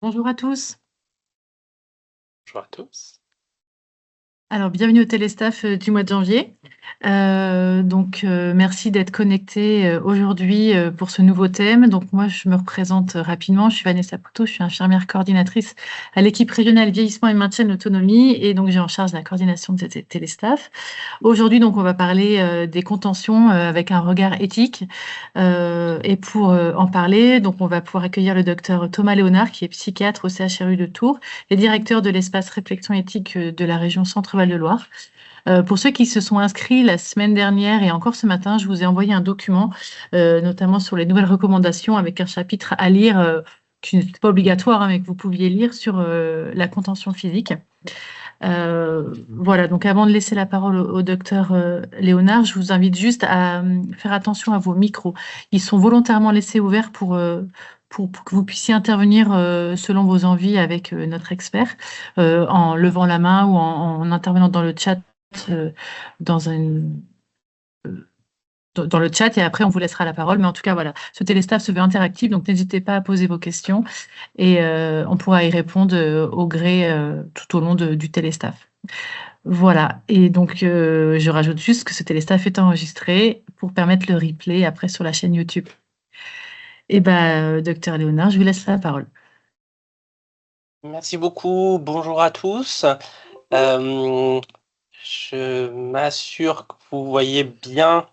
Bonjour à tous. Bonjour à tous. Alors, bienvenue au téléstaff du mois de janvier. Merci d'être connectés aujourd'hui pour ce nouveau thème. Donc, moi, je me représente rapidement. Je suis Vanessa Poutot, je suis infirmière coordinatrice à l'équipe régionale vieillissement et maintien de l'autonomie. Et donc, j'ai en charge la coordination de cette téléstaff. Aujourd'hui, donc, on va parler des contentions avec un regard éthique. Et pour en parler, donc, on va pouvoir accueillir le docteur Thomas Léonard, qui est psychiatre au CHRU de Tours et directeur de l'espace réflexion éthique de la région Centre-Val de Loire. Pour ceux qui se sont inscrits la semaine dernière et encore ce matin, je vous ai envoyé un document, notamment sur les nouvelles recommandations avec un chapitre à lire qui n'est pas obligatoire, hein, mais que vous pouviez lire sur la contention physique. Voilà, donc avant de laisser la parole au docteur Léonard, je vous invite juste à faire attention à vos micros. Ils sont volontairement laissés ouverts pour que vous puissiez intervenir selon vos envies avec notre expert, en levant la main ou en intervenant dans le chat, euh, dans une, dans le chat, et après on vous laissera la parole. Mais en tout cas, voilà, ce téléstaff se veut interactif, donc n'hésitez pas à poser vos questions et on pourra y répondre au gré tout au long du téléstaff. Voilà, et donc je rajoute juste que ce téléstaff est enregistré pour permettre le replay après sur la chaîne YouTube. Et ben, docteur Léonard, je vous laisse la parole. Merci beaucoup. Bonjour à tous. Je m'assure que vous voyez bien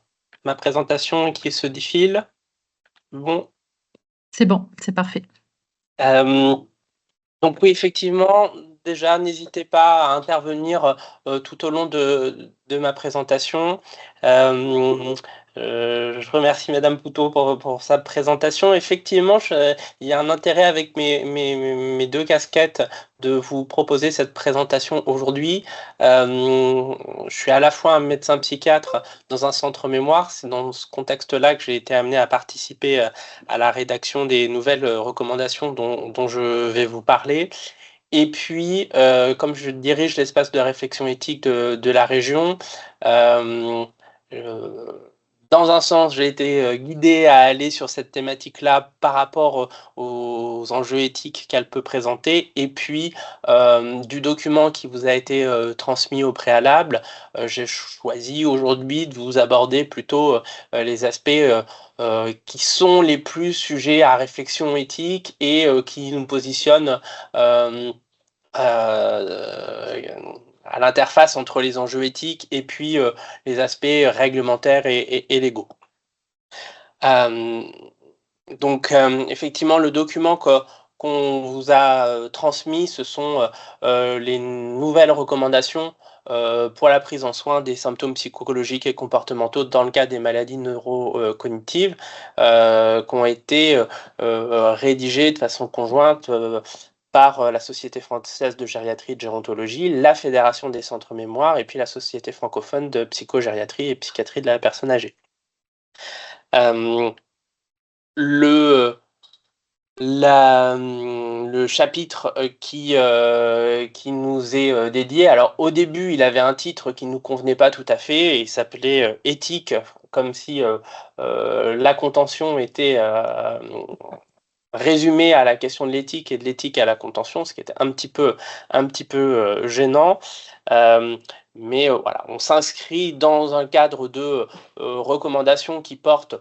ma présentation qui se défile. Bon. C'est bon, c'est parfait. Donc oui, effectivement, déjà, n'hésitez pas à intervenir tout au long de ma présentation. Je remercie Madame Poutot pour sa présentation. Effectivement, il y a un intérêt avec mes deux casquettes de vous proposer cette présentation aujourd'hui. Je suis à la fois un médecin psychiatre dans un centre mémoire. C'est dans ce contexte-là que j'ai été amené à participer à la rédaction des nouvelles recommandations dont je vais vous parler. Et puis, comme je dirige l'espace de réflexion éthique de la région, euh, dans un sens, j'ai été guidé à aller sur cette thématique-là par rapport aux enjeux éthiques qu'elle peut présenter. Et puis, du document qui vous a été transmis au préalable, j'ai choisi aujourd'hui de vous aborder plutôt les aspects qui sont les plus sujets à réflexion éthique et qui nous positionnent à l'interface entre les enjeux éthiques et puis les aspects réglementaires et légaux. Effectivement, le document qu'on vous a transmis, ce sont les nouvelles recommandations pour la prise en soin des symptômes psychologiques et comportementaux dans le cas des maladies neurocognitives qui ont été rédigées de façon conjointe par la Société française de gériatrie et de gérontologie, la Fédération des centres mémoire et puis la Société francophone de psychogériatrie et psychiatrie de la personne âgée. Le chapitre qui nous est dédié, alors au début il avait un titre qui ne nous convenait pas tout à fait, et il s'appelait éthique, comme si la contention était résumée à la question de l'éthique et de l'éthique à la contention, ce qui était un petit peu gênant. Mais voilà, on s'inscrit dans un cadre de recommandations qui portent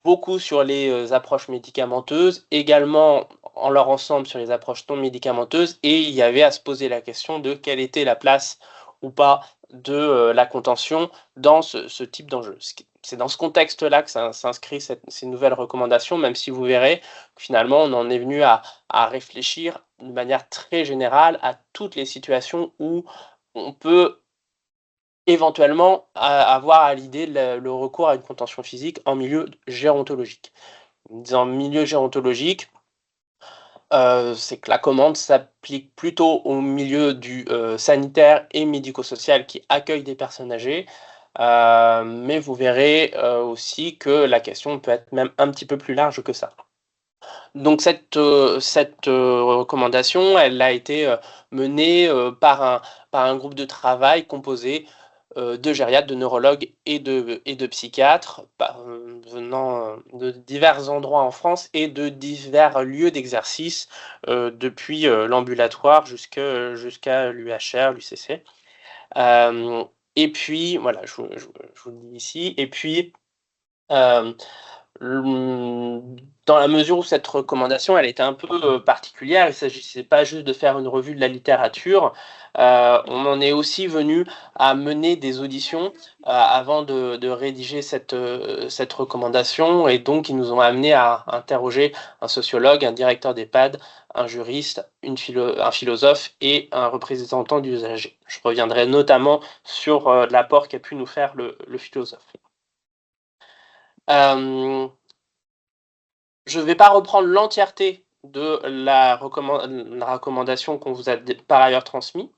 beaucoup sur les approches médicamenteuses, également en leur ensemble sur les approches non médicamenteuses, et il y avait à se poser la question de quelle était la place ou pas de la contention dans ce type d'enjeu. C'est dans ce contexte-là que s'inscrit ces nouvelles recommandations, même si vous verrez que finalement on en est venu à réfléchir de manière très générale à toutes les situations où on peut éventuellement avoir à l'idée le recours à une contention physique en milieu gérontologique. Dans le milieu gérontologique, c'est que la commande s'applique plutôt au milieu du sanitaire et médico-social qui accueille des personnes âgées, mais vous verrez aussi que la question peut être même un petit peu plus large que ça. Donc cette recommandation, elle a été menée par un groupe de travail composé de gériatres, de neurologues et de psychiatres venant de divers endroits en France et de divers lieux d'exercice, depuis l'ambulatoire jusqu'à l'UHR, l'UCC. Et puis, voilà, je vous le dis ici. Et puis, dans la mesure où cette recommandation, elle était un peu particulière, il ne s'agissait pas juste de faire une revue de la littérature, on en est aussi venu à mener des auditions avant de rédiger cette recommandation, et donc ils nous ont amené à interroger un sociologue, un directeur d'EHPAD, un juriste, un philosophe et un représentant d'usagers. Je reviendrai notamment sur l'apport qu'a pu nous faire le philosophe. Je ne vais pas reprendre l'entièreté de la recommandation qu'on vous a par ailleurs transmise.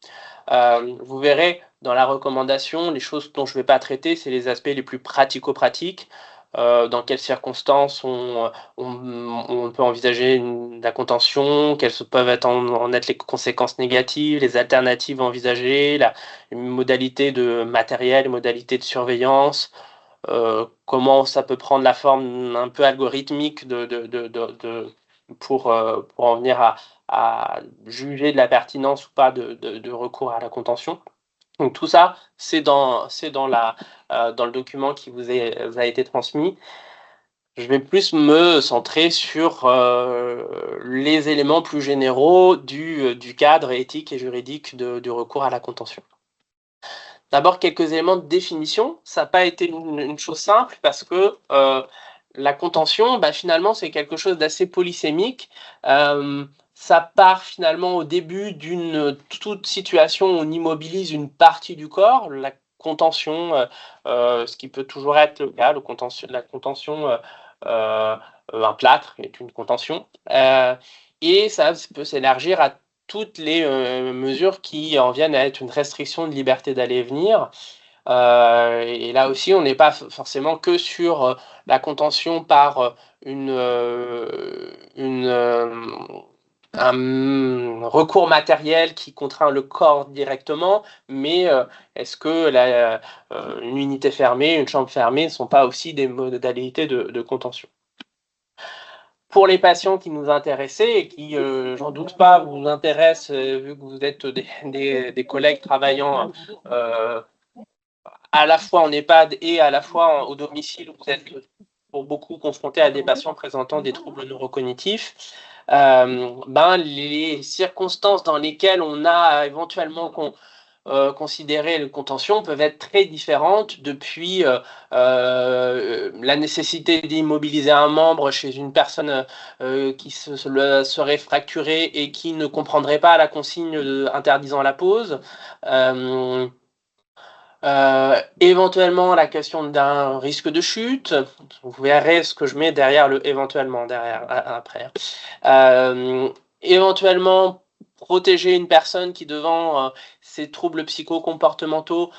Vous verrez dans la recommandation, les choses dont je ne vais pas traiter, c'est les aspects les plus pratico-pratiques. Dans quelles circonstances on peut envisager la contention, quelles peuvent en être les conséquences négatives, les alternatives envisagées, les modalités de matériel, les modalités de surveillance, comment ça peut prendre la forme un peu algorithmique pour en venir à juger de la pertinence ou pas de recours à la contention. Donc tout ça, c'est dans le document qui vous a été transmis. Je vais plus me centrer sur les éléments plus généraux du cadre éthique et juridique du recours à la contention. D'abord, quelques éléments de définition. Ça n'a pas été une chose simple parce que la contention, finalement, c'est quelque chose d'assez polysémique. Ça part finalement au début d'une toute situation où on immobilise une partie du corps. La contention, ce qui peut toujours être le cas, la contention, un plâtre est une contention. Et ça peut s'élargir à toutes les mesures qui en viennent à être une restriction de liberté d'aller et venir. Et là aussi, on n'est pas forcément que sur la contention par un recours matériel qui contraint le corps directement, mais est-ce que une unité fermée, une chambre fermée ne sont pas aussi des modalités de contention? Pour les patients qui nous intéressaient et qui, j'en doute pas, vous intéressent, vu que vous êtes des collègues travaillant à la fois en EHPAD et à la fois au domicile, où vous êtes pour beaucoup confrontés à des patients présentant des troubles neurocognitifs, les circonstances dans lesquelles on a éventuellement considérer les contentions peuvent être très différentes, depuis la nécessité d'immobiliser un membre chez une personne qui serait fracturée et qui ne comprendrait pas la consigne interdisant la pause. Éventuellement la question d'un risque de chute. Vous verrez ce que je mets derrière le éventuellement après. Éventuellement protéger une personne qui, devant ces troubles psychocomportementaux,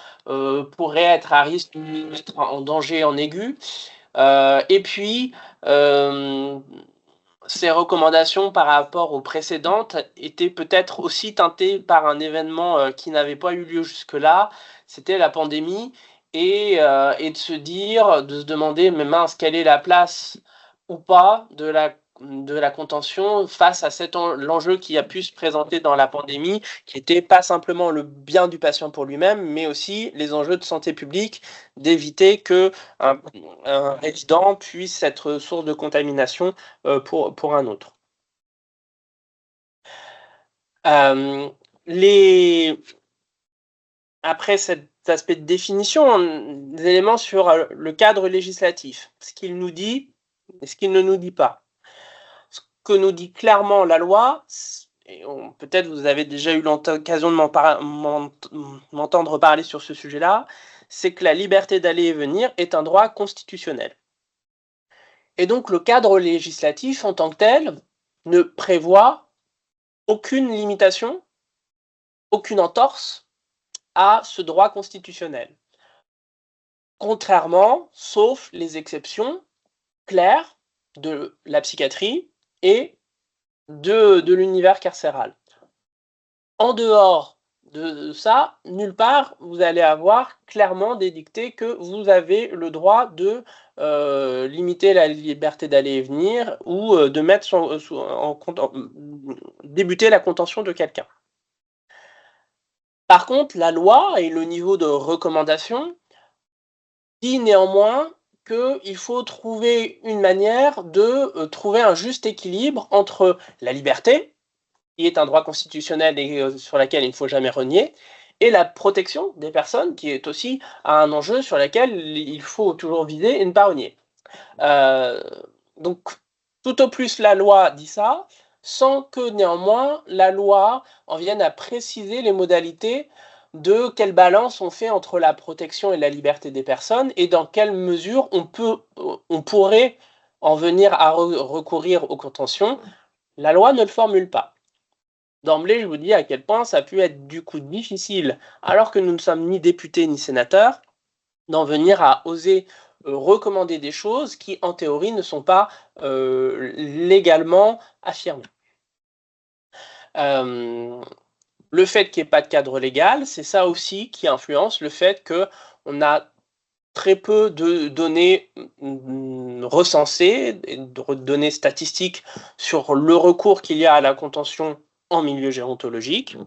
pourrait être à risque de mettre en danger en aigu. Et puis ces recommandations par rapport aux précédentes étaient peut-être aussi teintées par un événement qui n'avait pas eu lieu jusque-là, c'était la pandémie, et de se demander, mais mince, quelle est la place ou pas de la contention face à l'enjeu qui a pu se présenter dans la pandémie, qui n'était pas simplement le bien du patient pour lui-même, mais aussi les enjeux de santé publique, d'éviter que un résident puisse être source de contamination pour un autre. Après cet aspect de définition, des éléments sur le cadre législatif, ce qu'il nous dit et ce qu'il ne nous dit pas. Ce que nous dit clairement la loi, et peut-être vous avez déjà eu l'occasion de m'entendre parler sur ce sujet-là, c'est que la liberté d'aller et venir est un droit constitutionnel. Et donc le cadre législatif en tant que tel ne prévoit aucune limitation, aucune entorse à ce droit constitutionnel. Contrairement, sauf les exceptions claires de la psychiatrie et de l'univers carcéral. En dehors de ça, nulle part, vous allez avoir clairement dédicté que vous avez le droit de limiter la liberté d'aller et venir ou de mettre débuter la contention de quelqu'un. Par contre, la loi et le niveau de recommandation dit néanmoins qu'il faut trouver une manière de trouver un juste équilibre entre la liberté, qui est un droit constitutionnel et sur laquelle il ne faut jamais renier, et la protection des personnes, qui est aussi un enjeu sur lequel il faut toujours viser et ne pas renier. Donc, tout au plus la loi dit ça, sans que néanmoins la loi en vienne à préciser les modalités de quelle balance on fait entre la protection et la liberté des personnes et dans quelle mesure on pourrait en venir à recourir aux contentions. La loi ne le formule pas. D'emblée, je vous dis à quel point ça a pu être du coup difficile, alors que nous ne sommes ni députés ni sénateurs, d'en venir à oser recommander des choses qui, en théorie, ne sont pas légalement affirmées. Le fait qu'il n'y ait pas de cadre légal, c'est ça aussi qui influence le fait qu'on a très peu de données recensées, de données statistiques sur le recours qu'il y a à la contention en milieu gérontologique.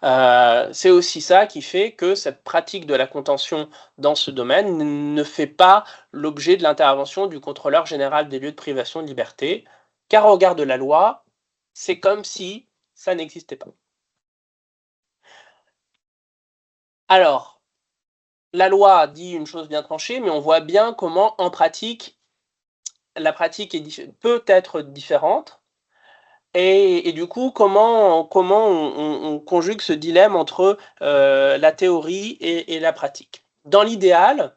C'est aussi ça qui fait que cette pratique de la contention dans ce domaine ne fait pas l'objet de l'intervention du contrôleur général des lieux de privation de liberté, car au regard de la loi, c'est comme si ça n'existait pas. Alors, la loi dit une chose bien tranchée, mais on voit bien comment, en pratique, la pratique peut être différente. Et du coup, comment on conjugue ce dilemme entre la théorie et la pratique. Dans l'idéal,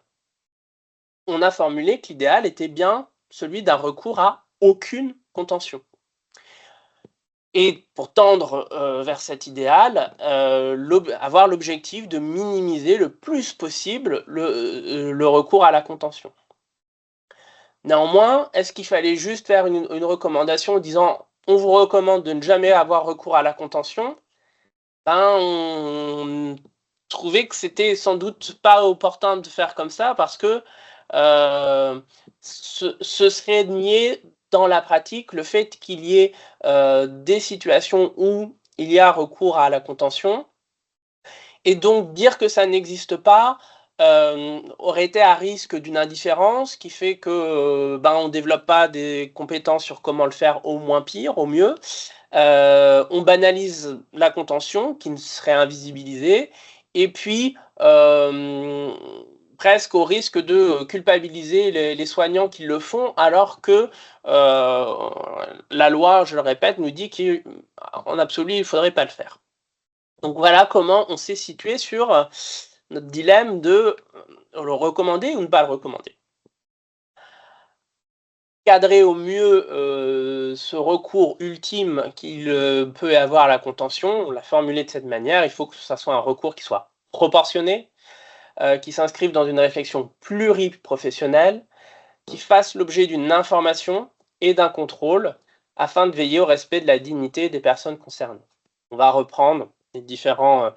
on a formulé que l'idéal était bien celui d'un recours à aucune contention. Et pour tendre vers cet idéal, avoir l'objectif de minimiser le plus possible le recours à la contention. Néanmoins, est-ce qu'il fallait juste faire une recommandation en disant « on vous recommande de ne jamais avoir recours à la contention », on trouvait que c'était sans doute pas opportun de faire comme ça parce que ce serait nier dans la pratique le fait qu'il y ait des situations où il y a recours à la contention et donc dire que ça n'existe pas aurait été à risque d'une indifférence qui fait que on ne développe pas des compétences sur comment le faire au moins pire, au mieux. On banalise la contention qui serait invisibilisée et puis presque au risque de culpabiliser les soignants qui le font alors que la loi, je le répète, nous dit qu'en absolu, il ne faudrait pas le faire. Donc voilà comment on s'est situé sur notre dilemme de le recommander ou ne pas le recommander. Cadrer au mieux ce recours ultime qu'il peut y avoir à la contention, on l'a formulé de cette manière, il faut que ça soit un recours qui soit proportionné, qui s'inscrive dans une réflexion pluriprofessionnelle, qui fasse l'objet d'une information et d'un contrôle afin de veiller au respect de la dignité des personnes concernées. On va reprendre les différents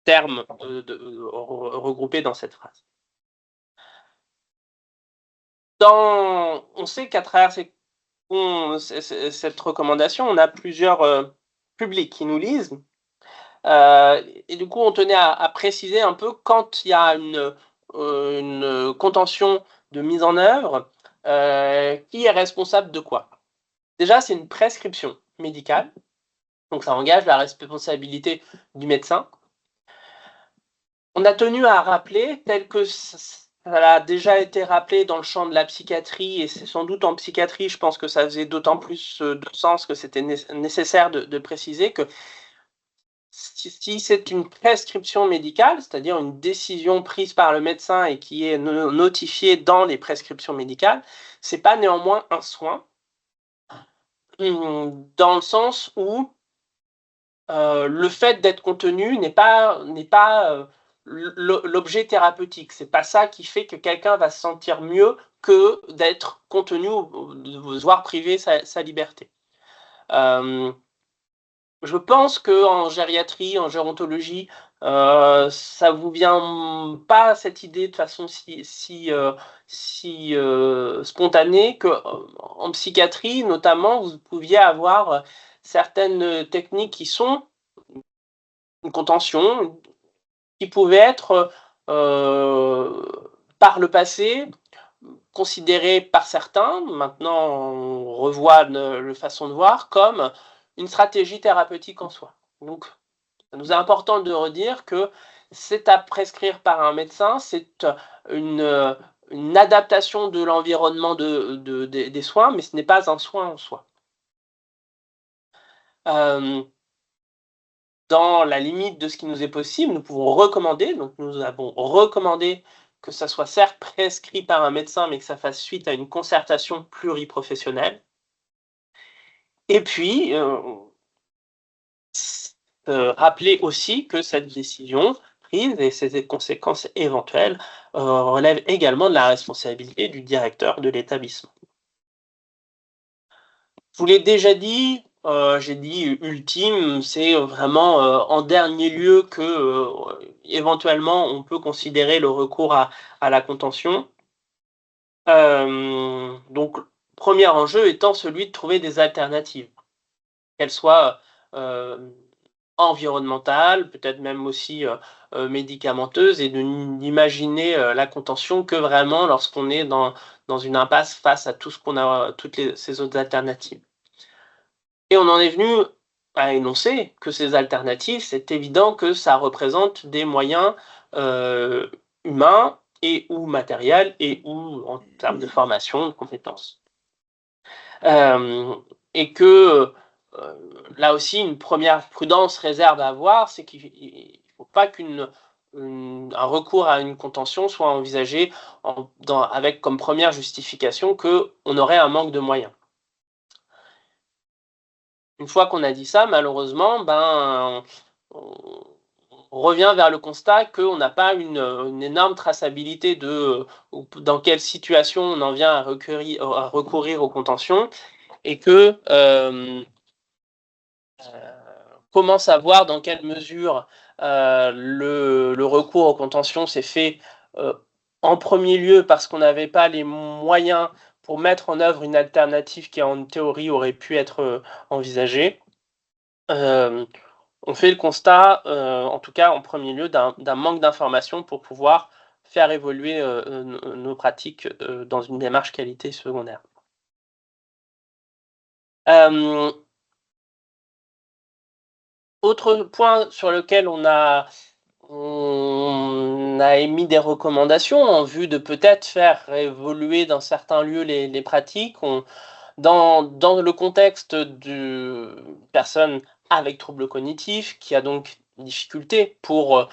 termes regroupés dans cette phrase. On sait qu'à travers cette recommandation, on a plusieurs publics qui nous lisent. Et du coup, on tenait à préciser un peu quand il y a une contention de mise en œuvre, qui est responsable de quoi. Déjà, c'est une prescription médicale, donc ça engage la responsabilité du médecin. On a tenu à rappeler, tel que ça a déjà été rappelé dans le champ de la psychiatrie, et c'est sans doute en psychiatrie, je pense que ça faisait d'autant plus de sens que c'était nécessaire de préciser que si c'est une prescription médicale, c'est-à-dire une décision prise par le médecin et qui est notifiée dans les prescriptions médicales, c'est pas néanmoins un soin, dans le sens où le fait d'être contenu n'est pas l'objet thérapeutique. C'est pas ça qui fait que quelqu'un va se sentir mieux que d'être contenu ou de voir priver sa liberté. Je pense qu'en gériatrie, en gérontologie, ça vous vient pas cette idée de façon si spontanée qu'en psychiatrie, notamment, vous pouviez avoir certaines techniques qui sont une contention, qui pouvaient être, par le passé, considérées par certains, maintenant on revoit le façon de voir, comme une stratégie thérapeutique en soi. Donc ça nous est important de redire que c'est à prescrire par un médecin, c'est une, une adaptation de l'environnement des soins, mais ce n'est pas un soin en soi. Dans la limite de ce qui nous est possible, nous pouvons recommander, donc nous avons recommandé que ça soit certes prescrit par un médecin, mais que ça fasse suite à une concertation pluriprofessionnelle. Et puis, rappeler aussi que cette décision prise et ses conséquences éventuelles relèvent également de la responsabilité du directeur de l'établissement. Je vous l'ai déjà dit, j'ai dit ultime, c'est vraiment en dernier lieu que éventuellement on peut considérer le recours à la contention. Donc, premier enjeu étant celui de trouver des alternatives, qu'elles soient environnementales, peut-être même aussi médicamenteuses, et de n'imaginer la contention que vraiment lorsqu'on est dans une impasse face à tout ce qu'on a, ces autres alternatives. Et on en est venu à énoncer que ces alternatives, c'est évident que ça représente des moyens humains et ou matériels et ou en termes de formation, de compétences. Et que là aussi, une première prudence réserve à avoir, c'est qu'il ne faut pas un recours à une contention soit envisagé avec comme première justification qu'on aurait un manque de moyens. Une fois qu'on a dit ça, malheureusement, on revient vers le constat qu'on n'a pas une énorme traçabilité de dans quelle situation on en vient à recourir aux contentions, et que comment savoir dans quelle mesure le recours aux contentions s'est fait en premier lieu parce qu'on n'avait pas les moyens pour mettre en œuvre une alternative qui en théorie aurait pu être envisagée. On fait le constat, en tout cas en premier lieu, d'un manque d'informations pour pouvoir faire évoluer nos pratiques dans une démarche qualité secondaire. Autre point sur lequel on a émis des recommandations en vue de peut-être faire évoluer dans certains lieux les pratiques. Dans le contexte de personnes avec troubles cognitifs, qui a donc une difficulté pour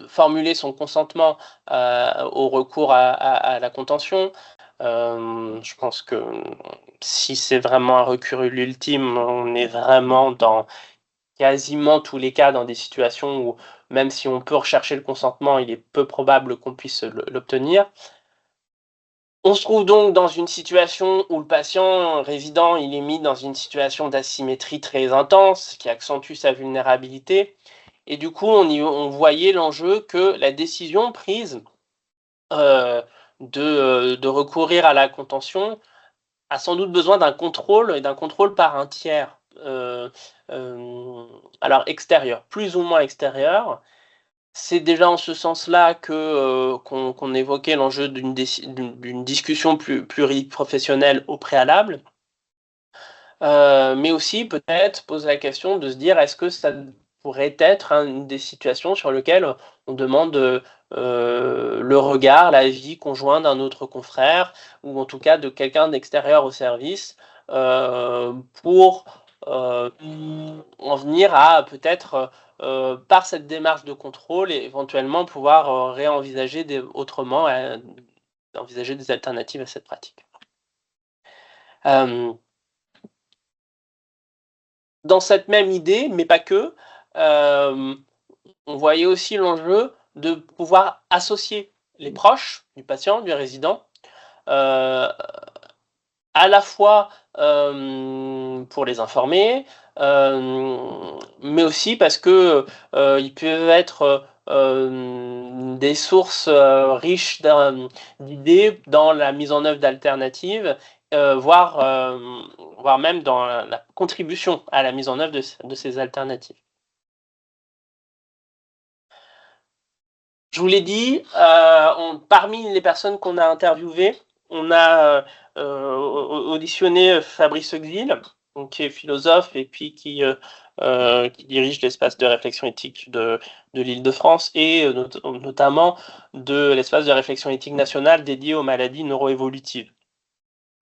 formuler son consentement au recours à la contention. Je pense que si c'est vraiment un recours ultime, on est vraiment dans quasiment tous les cas dans des situations où, même si on peut rechercher le consentement, il est peu probable qu'on puisse l'obtenir. On se trouve donc dans une situation où le patient résident, il est mis dans une situation d'asymétrie très intense qui accentue sa vulnérabilité. Et du coup, on voyait l'enjeu que la décision prise de recourir à la contention a sans doute besoin d'un contrôle, et d'un contrôle par un tiers, alors extérieur, plus ou moins extérieur. C'est déjà en ce sens-là qu'on évoquait l'enjeu d'une discussion pluriprofessionnelle au préalable. Mais aussi peut-être poser la question de se dire: est-ce que ça pourrait être une des situations sur lesquelles on demande le regard, l'avis conjoint d'un autre confrère, ou en tout cas de quelqu'un d'extérieur au service, pour en venir à peut-être par cette démarche de contrôle et éventuellement pouvoir réenvisager autrement, envisager des alternatives à cette pratique. Dans cette même idée, mais pas que, on voyait aussi l'enjeu de pouvoir associer les proches du patient, du résident, à la fois pour les informer, mais aussi parce que ils peuvent être des sources riches d'idées dans la mise en œuvre d'alternatives, voire même dans la contribution à la mise en œuvre de ces alternatives. Je vous l'ai dit, parmi les personnes qu'on a interviewées, on a auditionné Fabrice Auxil, donc, qui est philosophe et puis qui dirige l'espace de réflexion éthique de l'Île-de-France et notamment de l'espace de réflexion éthique nationale dédié aux maladies neuroévolutives.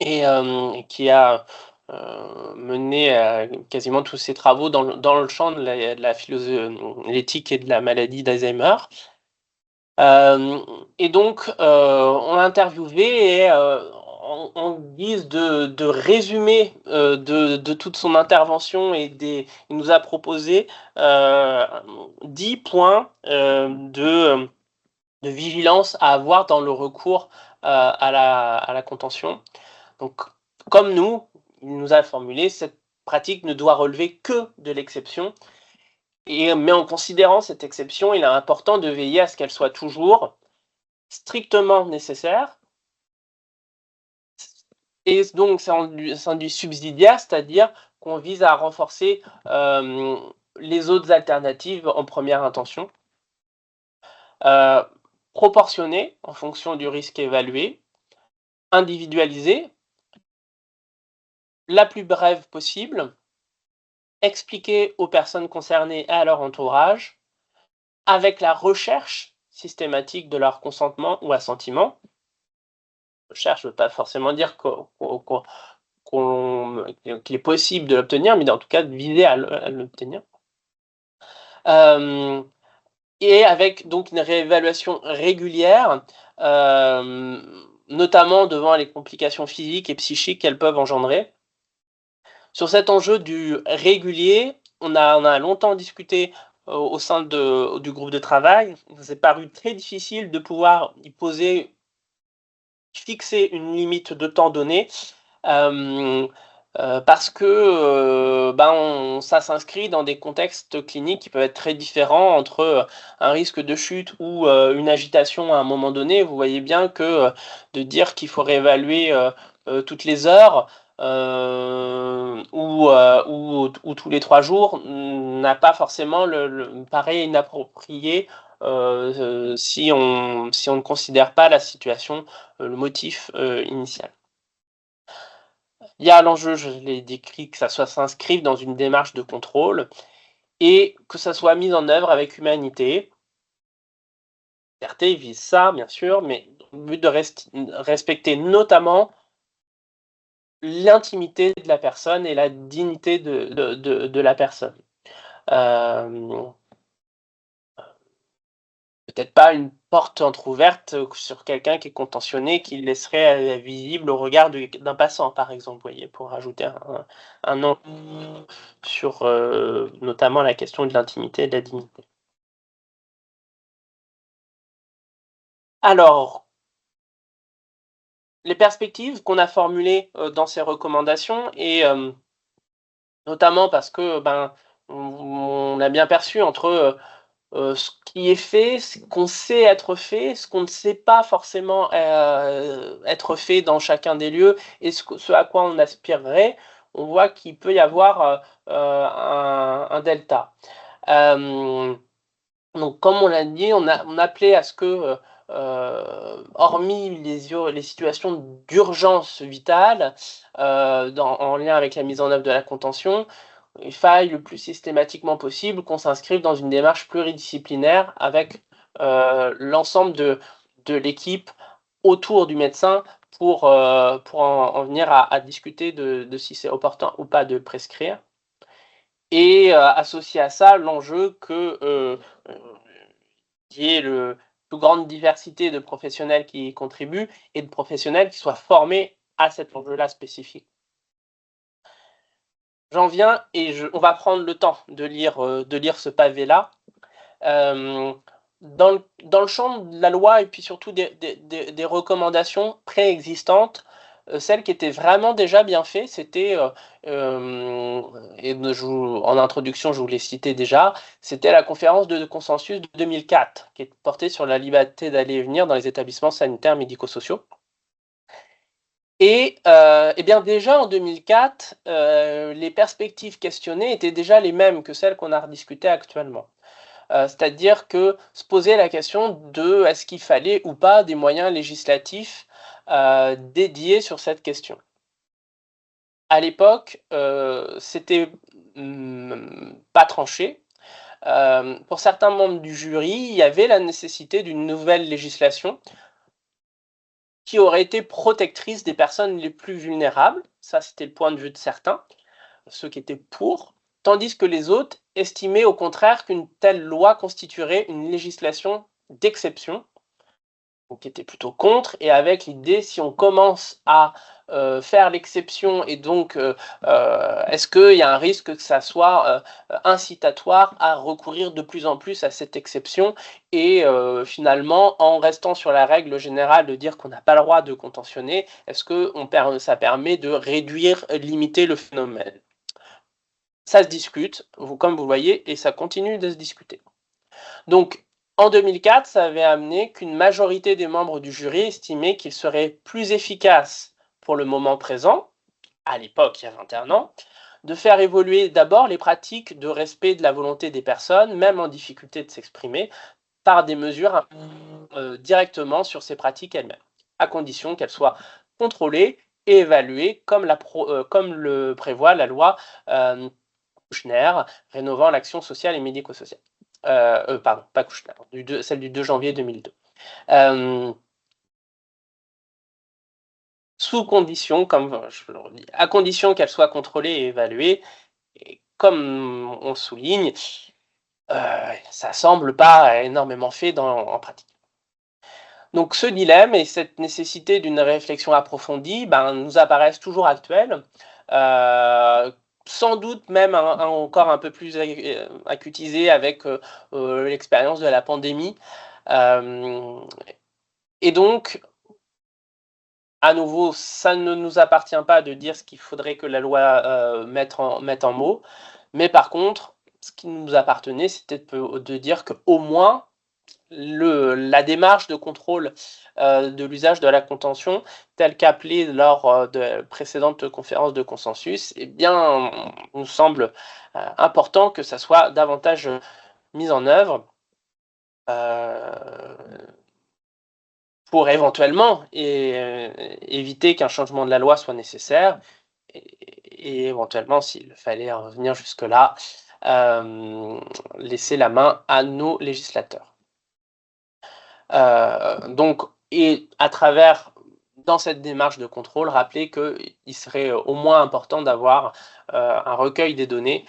Et qui a mené quasiment tous ses travaux dans le champ de l'éthique et de la maladie d'Alzheimer. Et donc, on l'a interviewé et en guise de résumé de toute son intervention il nous a proposé 10 points de vigilance à avoir dans le recours à la contention. Donc, comme nous, il nous a formulé, cette pratique ne doit relever que de l'exception. Mais en considérant cette exception, il est important de veiller à ce qu'elle soit toujours strictement nécessaire. Et donc, c'est un du subsidiaire, c'est-à-dire qu'on vise à renforcer les autres alternatives en première intention. Proportionné en fonction du risque évalué, individualisé, la plus brève possible, expliquer aux personnes concernées et à leur entourage, avec la recherche systématique de leur consentement ou assentiment. Recherche ne veut pas forcément dire qu'il est possible de l'obtenir, mais en tout cas de viser à l'obtenir. Et avec donc une réévaluation régulière, notamment devant les complications physiques et psychiques qu'elles peuvent engendrer. Sur cet enjeu du régulier, on a longtemps discuté au sein du groupe de travail. Il nous est paru très difficile de pouvoir y fixer une limite de temps donné, parce que ça s'inscrit dans des contextes cliniques qui peuvent être très différents entre un risque de chute ou une agitation à un moment donné. Vous voyez bien que de dire qu'il faut réévaluer toutes les heures ou tous les 3 jours n'a pas forcément paraît inapproprié si on ne considère pas la situation, le motif initial. Il y a l'enjeu, je l'ai décrit, que ça s'inscrive dans une démarche de contrôle et que ça soit mis en œuvre avec humanité. Liberté vise ça, bien sûr, mais dans le but de respecter notamment l'intimité de la personne et la dignité de la personne. Peut-être pas une porte entrouverte sur quelqu'un qui est contentionné, qui laisserait visible au regard d'un passant, par exemple, vous voyez, pour rajouter un angle sur notamment la question de l'intimité et de la dignité. Alors, les perspectives qu'on a formulées dans ces recommandations, et notamment parce que on a bien perçu entre ce qui est fait, ce qu'on sait être fait, ce qu'on ne sait pas forcément être fait dans chacun des lieux et ce à quoi on aspirerait, on voit qu'il peut y avoir un delta. Donc, comme on l'a dit, on appelait à ce que, hormis les situations d'urgence vitale, en lien avec la mise en œuvre de la contention, il faille le plus systématiquement possible qu'on s'inscrive dans une démarche pluridisciplinaire avec l'ensemble de l'équipe autour du médecin pour en venir à discuter de si c'est opportun ou pas de prescrire. Et associé à ça, l'enjeu qu'il y ait la plus grande diversité de professionnels qui y contribuent et de professionnels qui soient formés à cet enjeu-là spécifique. J'en viens et on va prendre le temps de lire ce pavé-là. Dans le champ de la loi et puis surtout des recommandations préexistantes, celle qui était vraiment déjà bien faite, c'était, en introduction, je vous l'ai cité déjà, c'était la conférence de consensus de 2004, qui est portée sur la liberté d'aller et venir dans les établissements sanitaires médico-sociaux. Et bien déjà en 2004, les perspectives questionnées étaient déjà les mêmes que celles qu'on a rediscutées actuellement. C'est-à-dire que se poser la question de est-ce qu'il fallait ou pas des moyens législatifs dédiés sur cette question. À l'époque, c'était pas tranché. Pour certains membres du jury, il y avait la nécessité d'une nouvelle législation qui aurait été protectrice des personnes les plus vulnérables. Ça, c'était le point de vue de certains, ceux qui étaient pour, tandis que les autres estimaient au contraire qu'une telle loi constituerait une législation d'exception, donc qui était plutôt contre, et avec l'idée, si on commence à faire l'exception, et donc est-ce qu'il y a un risque que ça soit incitatoire à recourir de plus en plus à cette exception, et finalement, en restant sur la règle générale de dire qu'on n'a pas le droit de contentionner, est-ce que ça permet de réduire, limiter le phénomène? Ça se discute, comme vous le voyez, et ça continue de se discuter. Donc, en 2004, ça avait amené qu'une majorité des membres du jury estimaient qu'il serait plus efficace pour le moment présent, à l'époque, il y a 21 ans, de faire évoluer d'abord les pratiques de respect de la volonté des personnes, même en difficulté de s'exprimer, par des mesures directement sur ces pratiques elles-mêmes, à condition qu'elles soient contrôlées et évaluées comme le prévoit la loi Kouchner, rénovant l'action sociale et médico-sociale. Pardon, pas Kouchner, celle du 2 janvier 2002. Sous condition, comme je le redis, à condition qu'elle soit contrôlée et évaluée, et comme on le souligne, ça semble pas énormément fait en pratique. Donc ce dilemme et cette nécessité d'une réflexion approfondie nous apparaissent toujours actuels, sans doute même encore un peu plus acutisés avec l'expérience de la pandémie. Et donc, à nouveau, ça ne nous appartient pas de dire ce qu'il faudrait que la loi mette en mots, mais par contre, ce qui nous appartenait, c'était de dire qu'au moins, la démarche de contrôle de l'usage de la contention, telle qu'appelée lors de précédentes conférences de consensus, eh bien, nous semble important que ça soit davantage mis en œuvre pour éventuellement éviter qu'un changement de la loi soit nécessaire et éventuellement, s'il fallait revenir jusque-là, laisser la main à nos législateurs. Donc, et à travers, dans cette démarche de contrôle, rappeler qu'il serait au moins important d'avoir un recueil des données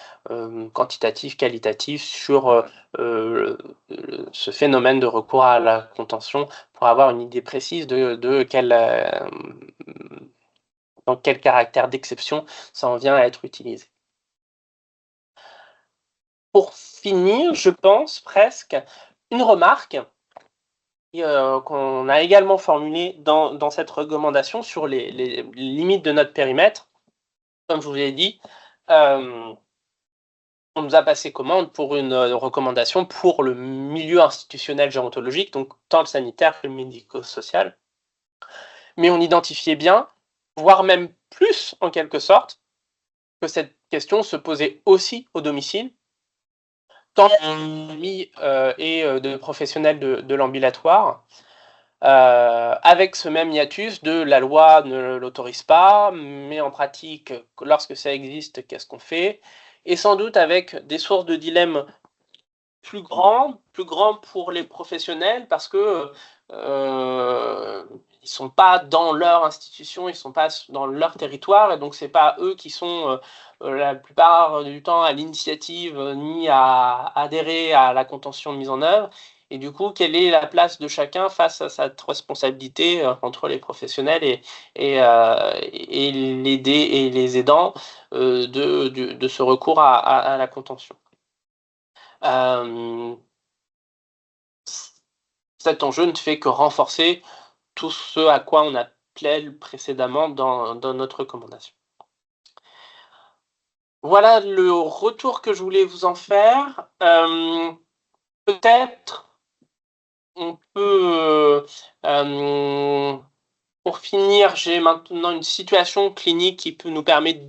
quantitatifs, qualitatifs sur ce phénomène de recours à la contention pour avoir une idée précise de dans quel caractère d'exception ça en vient à être utilisé. Pour finir, je pense presque, une remarque qu'on a également formulée dans cette recommandation sur les limites de notre périmètre. Comme je vous l'ai dit, on nous a passé commande pour une recommandation pour le milieu institutionnel gérontologique, donc tant le sanitaire que le médico-social. Mais on identifiait bien, voire même plus en quelque sorte, que cette question se posait aussi au domicile, tant de familles et de professionnels de l'ambulatoire, avec ce même hiatus de la loi ne l'autorise pas, mais en pratique, lorsque ça existe, qu'est-ce qu'on fait? Et sans doute avec des sources de dilemmes plus grands pour les professionnels parce que ils sont pas dans leur institution, ils sont pas dans leur territoire, et donc c'est pas eux qui sont la plupart du temps à l'initiative ni à adhérer à la contention mise en œuvre. Et du coup, quelle est la place de chacun face à cette responsabilité entre les professionnels et les aidants de ce recours à la contention? Cet enjeu ne fait que renforcer tout ce à quoi on a précédemment dans notre recommandation. Voilà le retour que je voulais vous en faire. Peut-être on peut, pour finir, j'ai maintenant une situation clinique qui peut nous permettre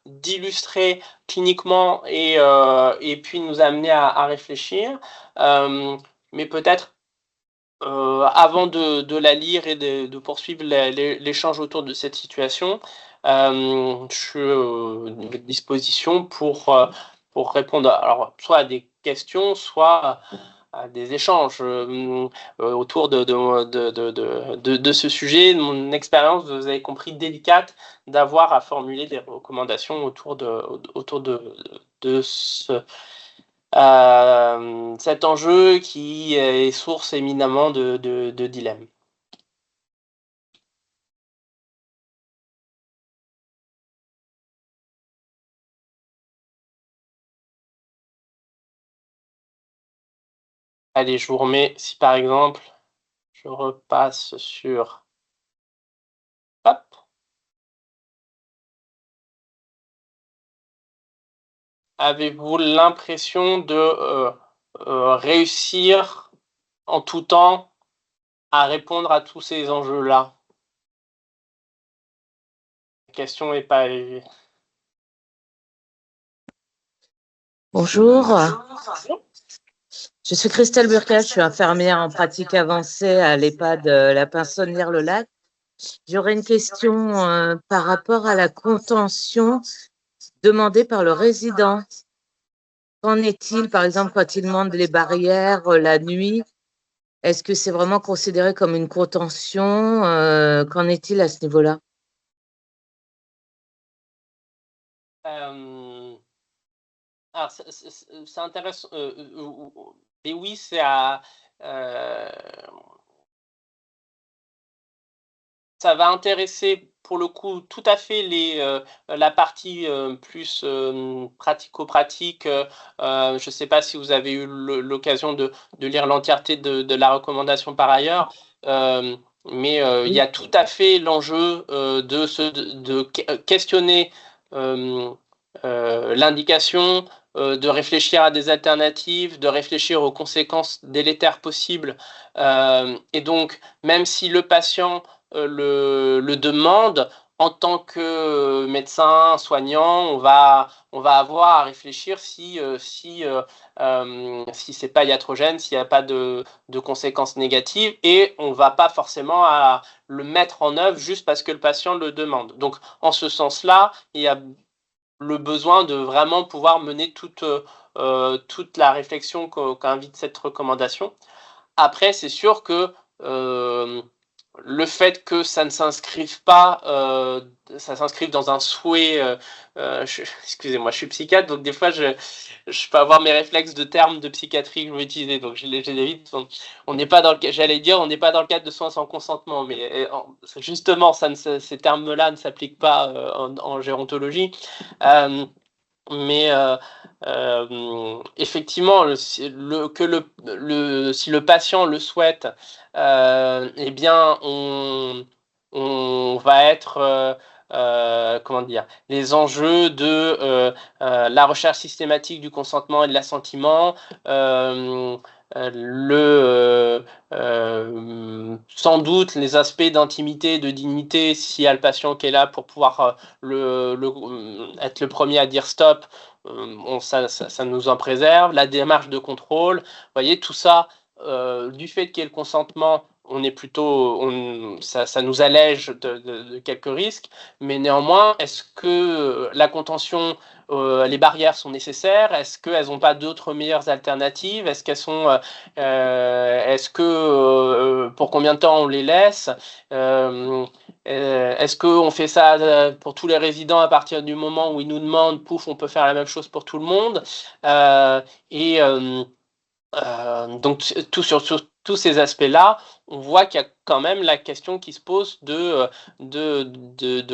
d'illustrer cliniquement et puis nous amener à réfléchir. Mais peut-être avant de la lire et de poursuivre l'échange autour de cette situation, je suis à votre disposition pour répondre alors, soit à des questions, soit à des échanges autour de ce sujet. Mon expérience, vous avez compris, délicate d'avoir à formuler des recommandations autour de cet enjeu qui est source éminemment de dilemmes. Allez, je vous remets, si par exemple, je repasse sur... Hop. Avez-vous l'impression de réussir en tout temps à répondre à tous ces enjeux-là? La question n'est pas... Bonjour. Je suis Christelle Burka, je suis infirmière en pratique avancée à l'EHPAD La Pinsonnière-le-Lac. J'aurais une question par rapport à la contention demandée par le résident. Qu'en est-il, par exemple, quand il demande les barrières la nuit? Est-ce que c'est vraiment considéré comme une contention? Qu'en est-il à ce niveau-là? Alors, c'est intéressant. Et oui, c'est à... ça va intéresser pour le coup tout à fait la partie plus pratico-pratique. Je ne sais pas si vous avez eu l'occasion de lire l'entièreté de la recommandation par ailleurs, mais il y a tout à fait l'enjeu de questionner l'indication, de réfléchir à des alternatives, de réfléchir aux conséquences délétères possibles. Et donc, même si le patient le demande, en tant que médecin, soignant, on va avoir à réfléchir si c'est pas iatrogène, s'il n'y a pas de conséquences négatives, et on va pas forcément à le mettre en œuvre juste parce que le patient le demande. Donc, en ce sens-là, il y a le besoin de vraiment pouvoir mener toute la réflexion qu'invite cette recommandation. Après, c'est sûr que le fait que ça ne s'inscrive pas, ça s'inscrive dans un souhait, excusez-moi, je suis psychiatre, donc des fois je peux avoir mes réflexes de termes de psychiatrie que je vais utiliser, donc je les évite. On n'est pas dans le, j'allais dire, on n'est pas dans le cadre de soins sans consentement, mais justement, ces termes-là ne s'appliquent pas en gérontologie. Mais effectivement, si le patient le souhaite, eh bien, on va être, comment dire, les enjeux de la recherche systématique du consentement et de l'assentiment, sans doute les aspects d'intimité, de dignité, s'il y a le patient qui est là pour pouvoir être le premier à dire stop, ça nous en préserve. La démarche de contrôle, vous voyez, tout ça, du fait qu'il y ait le consentement, on est plutôt, ça nous allège de quelques risques, mais néanmoins, est-ce que la contention, les barrières sont nécessaires? Est-ce qu'elles n'ont pas d'autres meilleures alternatives? Est-ce qu'elles sont, est-ce que pour combien de temps on les laisse? Est-ce qu'on fait ça pour tous les résidents à partir du moment où ils nous demandent, pouf, on peut faire la même chose pour tout le monde? Donc, sur tous ces aspects-là, on voit qu'il y a quand même la question qui se pose de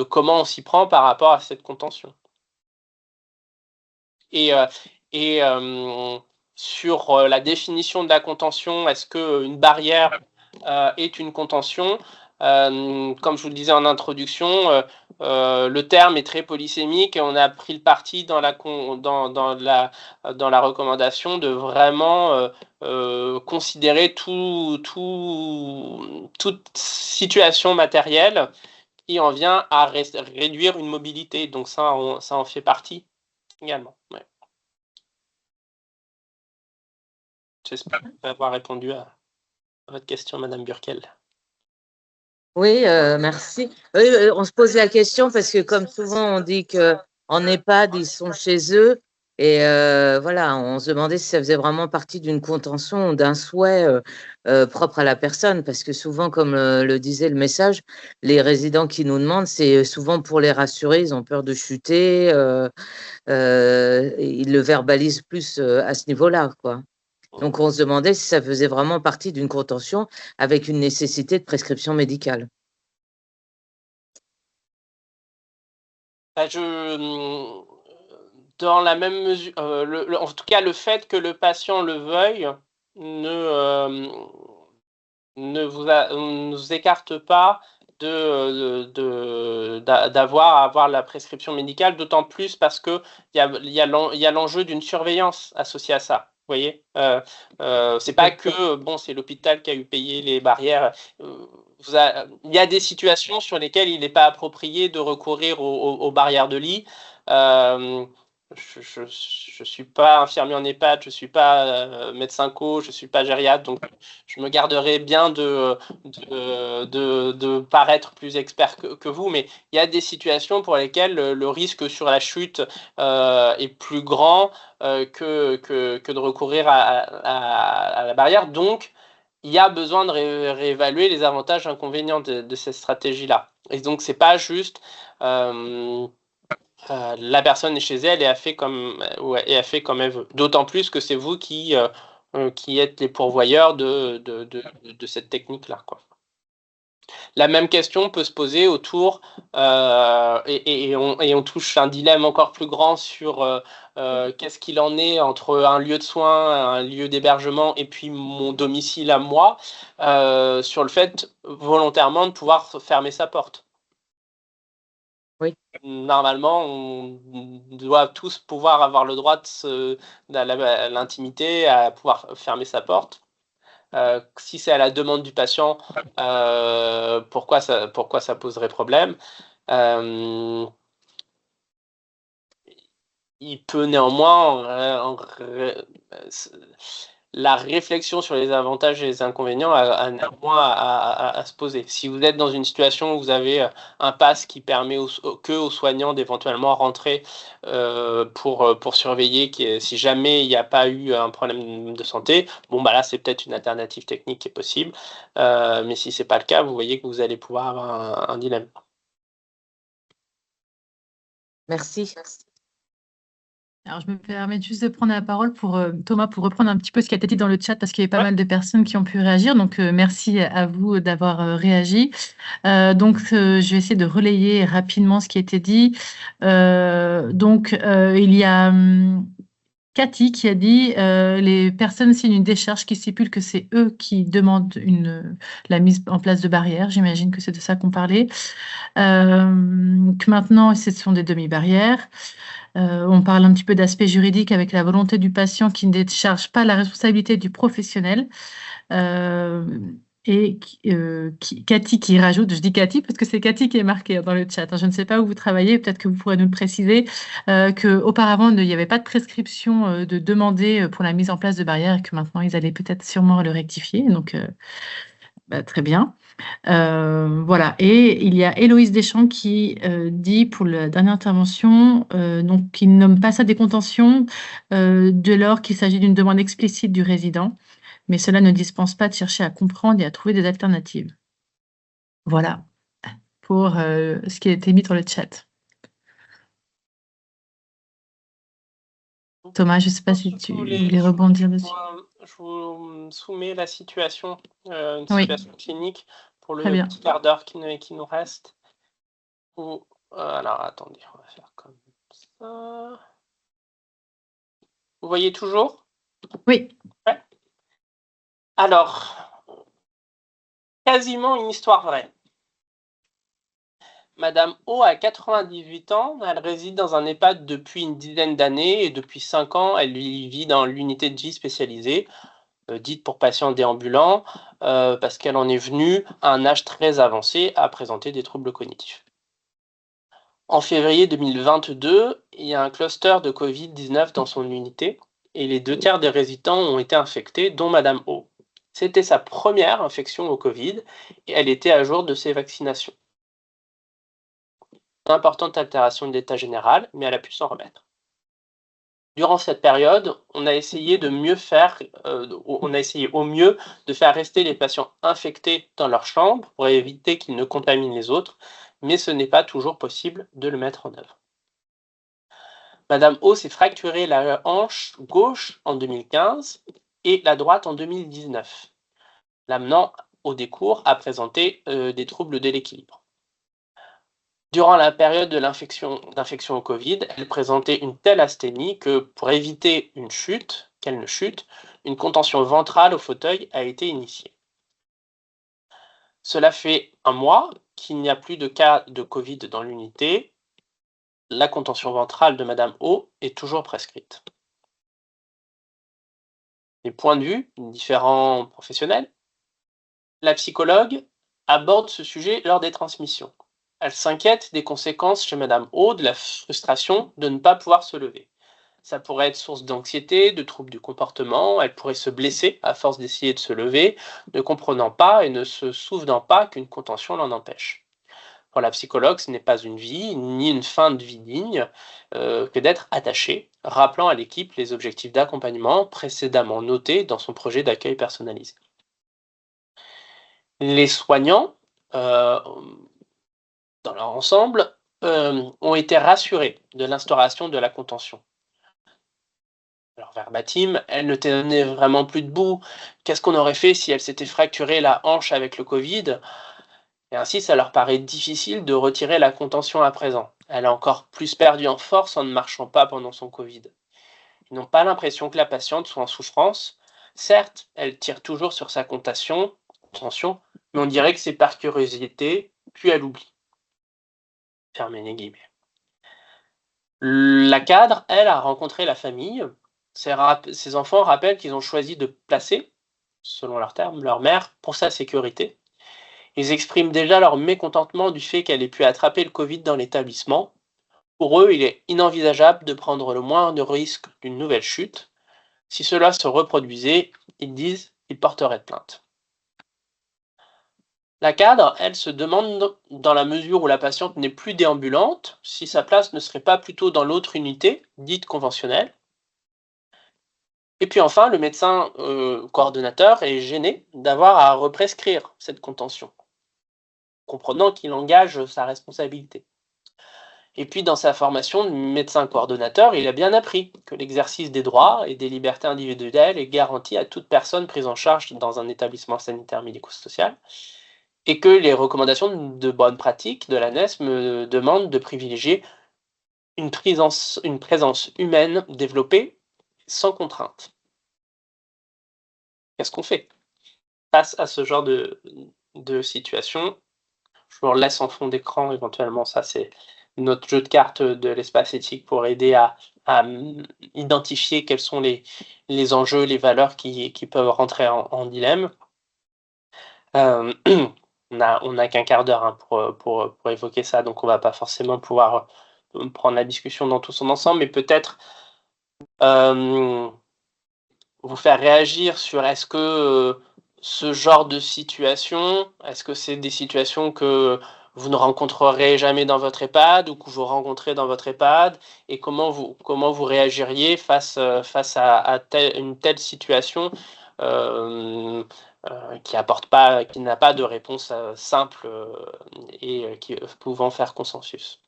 comment on s'y prend par rapport à cette contention. Et sur la définition de la contention, est-ce qu'une barrière est une contention? Comme je vous le disais en introduction, le terme est très polysémique et on a pris le parti dans la recommandation de vraiment considérer toute situation matérielle qui en vient à réduire une mobilité. Donc ça en fait partie également. Ouais. J'espère avoir répondu à votre question, Madame Burkel. Oui, merci. Oui, on se pose la question parce que comme souvent on dit qu'en EHPAD, ils sont chez eux et voilà, on se demandait si ça faisait vraiment partie d'une contention ou d'un souhait propre à la personne parce que souvent, comme le disait le message, les résidents qui nous demandent, c'est souvent pour les rassurer, ils ont peur de chuter, ils le verbalisent plus à ce niveau-là, quoi. Donc on se demandait si ça faisait vraiment partie d'une contention avec une nécessité de prescription médicale. Dans la même mesure, en tout cas, le fait que le patient le veuille ne vous écarte pas d'avoir la prescription médicale, d'autant plus parce que il y a l'enjeu d'une surveillance associée à ça. Vous voyez, c'est pas que c'est l'hôpital qui a eu payé les barrières. Il y a des situations sur lesquelles il n'est pas approprié de recourir aux barrières de lit. Je suis pas infirmier en EHPAD, je suis pas médecin co, je suis pas gériatre, donc je me garderai bien de paraître plus expert que vous, mais il y a des situations pour lesquelles le risque sur la chute est plus grand que de recourir à la barrière. Donc, il y a besoin de réévaluer les avantages et inconvénients de cette stratégie-là. Et donc, c'est pas juste la personne est chez elle et a fait comme elle veut. D'autant plus que c'est vous qui êtes les pourvoyeurs de cette technique-là, quoi. La même question peut se poser autour, et on touche un dilemme encore plus grand sur qu'est-ce qu'il en est entre un lieu de soins, un lieu d'hébergement et puis mon domicile à moi, sur le fait volontairement de pouvoir fermer sa porte. Oui. Normalement, on doit tous pouvoir avoir le droit de l'intimité, à pouvoir fermer sa porte. Si c'est à la demande du patient, pourquoi ça poserait problème? Il peut néanmoins, la réflexion sur les avantages et les inconvénients a néanmoins à se poser. Si vous êtes dans une situation où vous avez un pass qui permet aux soignants d'éventuellement rentrer pour surveiller si jamais il n'y a pas eu un problème de santé, là c'est peut-être une alternative technique qui est possible, mais si c'est pas le cas, vous voyez que vous allez pouvoir avoir un dilemme. Merci. Alors, je me permets juste de prendre la parole pour Thomas, pour reprendre un petit peu ce qui a été dit dans le chat, parce qu'il y avait pas mal de personnes qui ont pu réagir. Donc, merci à vous d'avoir réagi. Donc, je vais essayer de relayer rapidement ce qui a été dit. Il y a Cathy qui a dit les personnes signent une décharge qui stipule que c'est eux qui demandent la mise en place de barrières. J'imagine que c'est de ça qu'on parlait. Que maintenant, ce sont des demi-barrières. On parle un petit peu d'aspect juridique avec la volonté du patient qui ne décharge pas la responsabilité du professionnel. Cathy qui rajoute, je dis Cathy parce que c'est Cathy qui est marquée dans le chat. Je ne sais pas où vous travaillez, peut-être que vous pourrez nous le préciser, qu'auparavant, il n'y avait pas de prescription de demander pour la mise en place de barrières et que maintenant, ils allaient peut-être sûrement le rectifier. Donc, très bien. Voilà. Et il y a Héloïse Deschamps qui dit pour la dernière intervention, donc qu'il ne nomme pas ça des contentions dès lors qu'il s'agit d'une demande explicite du résident, mais cela ne dispense pas de chercher à comprendre et à trouver des alternatives. Voilà pour ce qui a été mis dans le chat. Thomas, je ne sais pas si tu voulais rebondir dessus. Je vous soumets la situation, une Oui. situation clinique pour le Très bien. petit quart d'heure qui nous reste. Alors, attendez, on va faire comme ça. Vous voyez toujours? Oui. Ouais. Alors, quasiment une histoire vraie. Madame O a 98 ans, elle réside dans un EHPAD depuis une dizaine d'années et depuis 5 ans, elle vit dans l'unité de vie spécialisée, dite pour patients déambulants, parce qu'elle en est venue à un âge très avancé à présenter des troubles cognitifs. En février 2022, il y a un cluster de Covid-19 dans son unité et les 2 tiers des résidents ont été infectés, dont Madame O. C'était sa première infection au Covid et elle était à jour de ses vaccinations. D'importantes altérations de l'état général, mais elle a pu s'en remettre. Durant cette période, on a essayé au mieux de faire rester les patients infectés dans leur chambre pour éviter qu'ils ne contaminent les autres, mais ce n'est pas toujours possible de le mettre en œuvre. Madame O s'est fracturé la hanche gauche en 2015 et la droite en 2019, l'amenant au décours à présenter des troubles de l'équilibre. Durant la période de d'infection au Covid, elle présentait une telle asthénie que, pour éviter qu'elle ne chute, une contention ventrale au fauteuil a été initiée. Cela fait 1 mois qu'il n'y a plus de cas de Covid dans l'unité. La contention ventrale de Madame O est toujours prescrite. Les points de vue différents professionnels. La psychologue aborde ce sujet lors des transmissions. Elle s'inquiète des conséquences chez Madame O de la frustration de ne pas pouvoir se lever. Ça pourrait être source d'anxiété, de troubles du comportement, elle pourrait se blesser à force d'essayer de se lever, ne comprenant pas et ne se souvenant pas qu'une contention l'en empêche. Pour la psychologue, ce n'est pas une vie, ni une fin de vie digne que d'être attachée, rappelant à l'équipe les objectifs d'accompagnement précédemment notés dans son projet d'accueil personnalisé. Les soignants, dans leur ensemble, ont été rassurés de l'instauration de la contention. Alors, verbatim, elle ne tenait vraiment plus debout. Qu'est-ce qu'on aurait fait si elle s'était fracturé la hanche avec le Covid? Et ainsi, ça leur paraît difficile de retirer la contention à présent. Elle a encore plus perdu en force en ne marchant pas pendant son Covid. Ils n'ont pas l'impression que la patiente soit en souffrance. Certes, elle tire toujours sur sa contention, mais on dirait que c'est par curiosité, puis elle oublie. Fermez les guillemets. La cadre, elle, a rencontré la famille. Ses enfants rappellent qu'ils ont choisi de placer, selon leurs termes, leur mère pour sa sécurité. Ils expriment déjà leur mécontentement du fait qu'elle ait pu attraper le Covid dans l'établissement. Pour eux, il est inenvisageable de prendre le moindre risque d'une nouvelle chute. Si cela se reproduisait, ils disent qu'ils porteraient plainte. La cadre, elle, se demande, dans la mesure où la patiente n'est plus déambulante, si sa place ne serait pas plutôt dans l'autre unité, dite conventionnelle. Et puis enfin, le médecin coordonnateur est gêné d'avoir à represcrire cette contention, comprenant qu'il engage sa responsabilité. Et puis dans sa formation de médecin coordonnateur, il a bien appris que l'exercice des droits et des libertés individuelles est garanti à toute personne prise en charge dans un établissement sanitaire médico-social, et que les recommandations de bonne pratique de l'ANES me demandent de privilégier une présence humaine développée sans contrainte. Qu'est-ce qu'on fait face à ce genre de situation? Je vous laisse en fond d'écran éventuellement, ça c'est notre jeu de cartes de l'espace éthique pour aider à identifier quels sont les enjeux, les valeurs qui peuvent rentrer en dilemme. On n'a qu'un quart d'heure pour évoquer ça, donc on va pas forcément pouvoir prendre la discussion dans tout son ensemble, mais peut-être vous faire réagir sur est-ce que ce genre de situation, est-ce que c'est des situations que vous ne rencontrerez jamais dans votre EHPAD ou que vous rencontrez dans votre EHPAD, et comment vous réagiriez face à une telle situation qui n'a pas de réponse simple et qui pouvant faire consensus.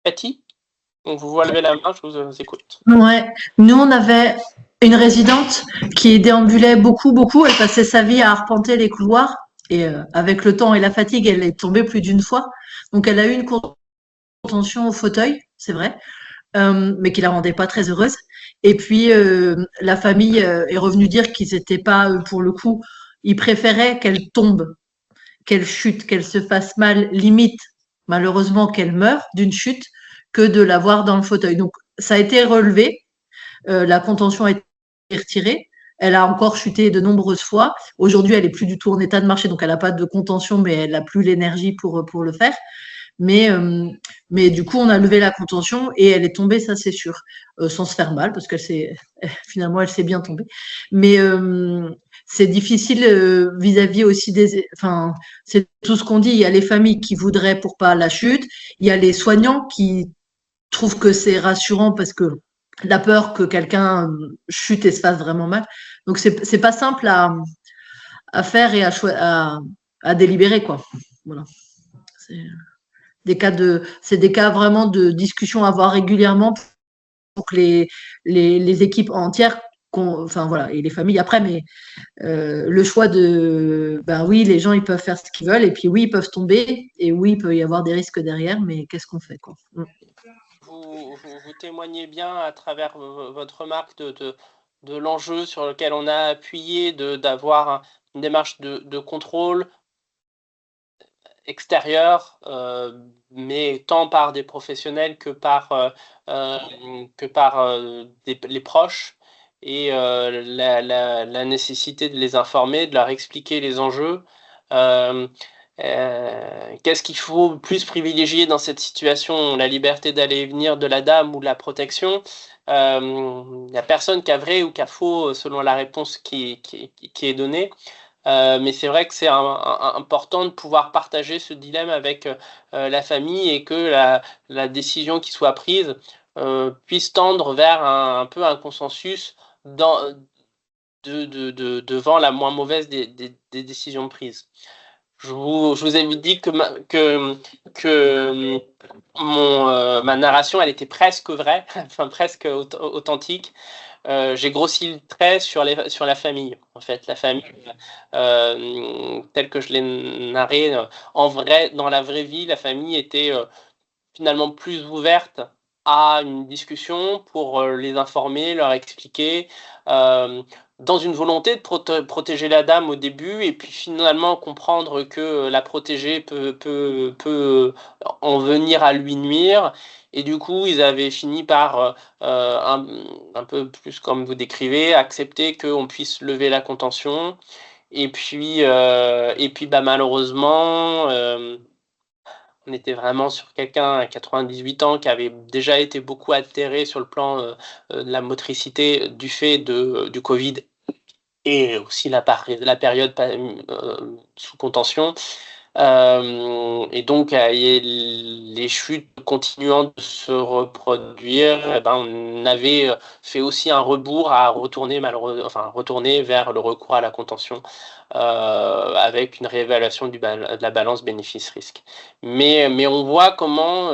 Cathy, on vous voit lever la main, je vous écoute. Ouais, nous on avait une résidente qui déambulait beaucoup, elle passait sa vie à arpenter les couloirs et avec le temps et la fatigue, elle est tombée plus d'une fois. Donc elle a eu une contention au fauteuil, c'est vrai. mais qui la rendait pas très heureuse. Et puis la famille est revenue dire qu'ils n'étaient pas, pour le coup, ils préféraient qu'elle tombe, qu'elle chute, qu'elle se fasse mal, limite, malheureusement, qu'elle meure d'une chute, que de la voir dans le fauteuil. Donc ça a été relevé, la contention a été retirée. Elle a encore chuté de nombreuses fois. Aujourd'hui, elle est plus du tout en état de marcher, donc elle n'a pas de contention, mais elle n'a plus l'énergie pour le faire. Mais du coup, on a levé la contention et elle est tombée, ça c'est sûr, sans se faire mal, parce qu'elle s'est finalement elle s'est bien tombée. Mais c'est difficile vis-à-vis aussi des. Enfin, c'est tout ce qu'on dit. Il y a les familles qui voudraient pour pas la chute. Il y a les soignants qui trouvent que c'est rassurant parce que la peur que quelqu'un chute et se fasse vraiment mal. Donc c'est pas simple à faire et à délibérer quoi. Voilà. C'est c'est des cas vraiment de discussion à avoir régulièrement pour que les équipes entières, enfin voilà, et les familles après, mais le choix de, ben oui, les gens ils peuvent faire ce qu'ils veulent et puis oui, ils peuvent tomber et oui, il peut y avoir des risques derrière, mais qu'est-ce qu'on fait quoi. Vous témoignez bien à travers votre remarque de l'enjeu sur lequel on a appuyé, d'avoir une démarche de contrôle extérieur, mais tant par des professionnels que par les proches, et la nécessité de les informer, de leur expliquer les enjeux. Qu'est-ce qu'il faut plus privilégier dans cette situation? La liberté d'aller et venir de la dame ou de la protection? Il n'y a personne qui a vrai ou qui a faux selon la réponse qui est donnée. Mais c'est vrai que c'est important de pouvoir partager ce dilemme avec la famille et que la décision qui soit prise puisse tendre vers un peu un consensus devant la moins mauvaise des décisions prises. Je vous ai dit que ma narration, elle était presque vraie, enfin presque authentique. J'ai grossi le trait sur la famille, en fait. La famille, telle que je l'ai narrée, en vrai, dans la vraie vie, la famille était finalement plus ouverte à une discussion pour les informer, leur expliquer, dans une volonté de protéger la dame au début, et puis finalement comprendre que la protéger peut en venir à lui nuire. Et du coup, ils avaient fini par, un peu plus comme vous décrivez, accepter qu'on puisse lever la contention. Et puis bah, malheureusement, on était vraiment sur quelqu'un à 98 ans qui avait déjà été beaucoup altéré sur le plan de la motricité du fait du Covid et aussi la période sous contention. Et donc, les chutes continuant de se reproduire, eh ben, on avait fait aussi un rebours à retourner vers le recours à la contention avec une réévaluation de la balance bénéfice-risque. Mais on voit comment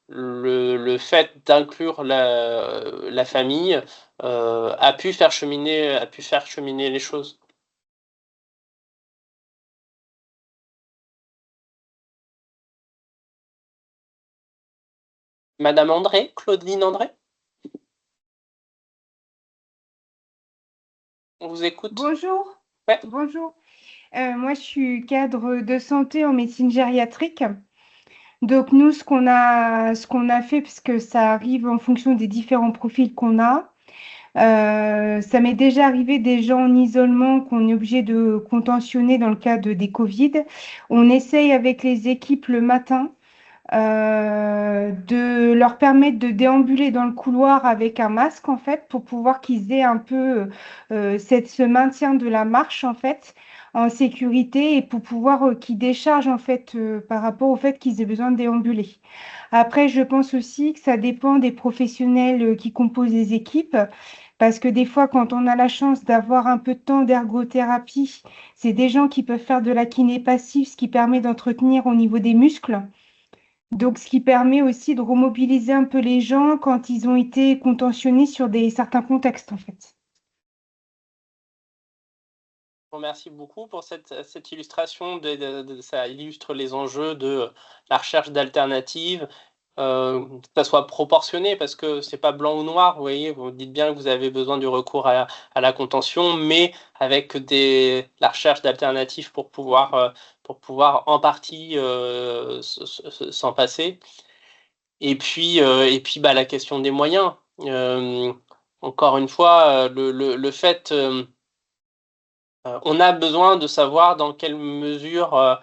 le fait d'inclure la famille a pu faire cheminer les choses. Madame André, Claudine André, on vous écoute. Bonjour. Ouais. Bonjour. Moi, je suis cadre de santé en médecine gériatrique. Donc, nous, ce qu'on a fait, parce que ça arrive en fonction des différents profils qu'on a, ça m'est déjà arrivé des gens en isolement qu'on est obligé de contentionner dans le cadre des Covid. On essaye avec les équipes le matin de leur permettre de déambuler dans le couloir avec un masque en fait pour pouvoir qu'ils aient un peu ce maintien de la marche en fait en sécurité et pour pouvoir qu'ils déchargent en fait par rapport au fait qu'ils aient besoin de déambuler. Après, je pense aussi que ça dépend des professionnels qui composent les équipes. Parce que des fois, quand on a la chance d'avoir un peu de temps d'ergothérapie, c'est des gens qui peuvent faire de la kiné passive, ce qui permet d'entretenir au niveau des muscles. Donc, ce qui permet aussi de remobiliser un peu les gens quand ils ont été contentionnés sur certains contextes, en fait. Je vous remercie beaucoup pour cette illustration. Ça illustre les enjeux de la recherche d'alternatives que ça soit proportionné, parce que c'est pas blanc ou noir, vous voyez, vous dites bien que vous avez besoin du recours à la contention, mais avec la recherche d'alternatives pour pouvoir en partie s'en passer. Et puis bah, la question des moyens. Encore une fois, le fait, on a besoin de savoir dans quelle mesure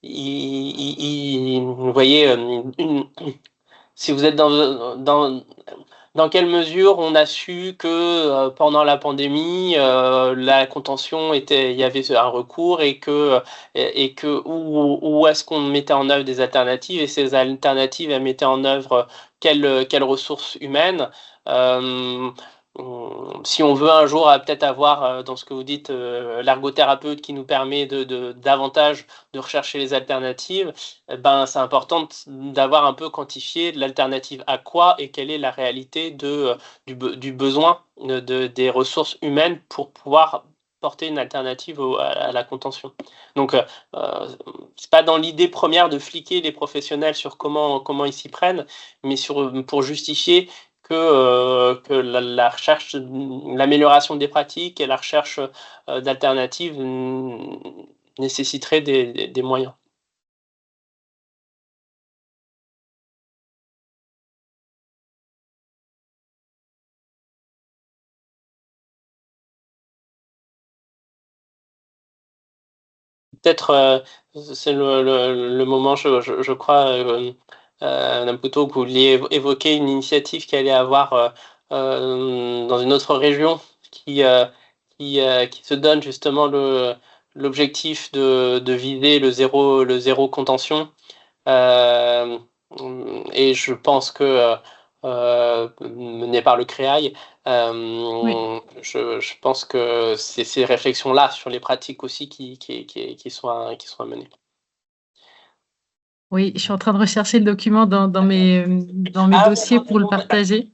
vous voyez, si vous êtes dans quelle mesure on a su que pendant la pandémie, la contention il y avait un recours et que où est-ce qu'on mettait en œuvre des alternatives, et ces alternatives, elles mettaient en œuvre quelles ressources humaines. Si on veut un jour peut-être avoir, dans ce que vous dites, l'ergothérapeute qui nous permet davantage de rechercher les alternatives, ben, c'est important d'avoir un peu quantifié l'alternative à quoi et quelle est la réalité du besoin des ressources humaines pour pouvoir porter une alternative à la contention. Donc, c'est pas dans l'idée première de fliquer les professionnels sur comment ils s'y prennent, mais pour justifier que la recherche, l'amélioration des pratiques et la recherche d'alternatives nécessiterait des moyens. Peut-être c'est le moment, je crois, Madame Poutot, que vous vouliez évoquer une initiative qui allait avoir dans une autre région qui se donne justement l'objectif de viser le zéro contention. Et je pense que mené par le CREAI, Oui. je pense que c'est ces réflexions-là sur les pratiques aussi qui sont à mener. Oui, je suis en train de rechercher le document dans mes dossiers pour le partager.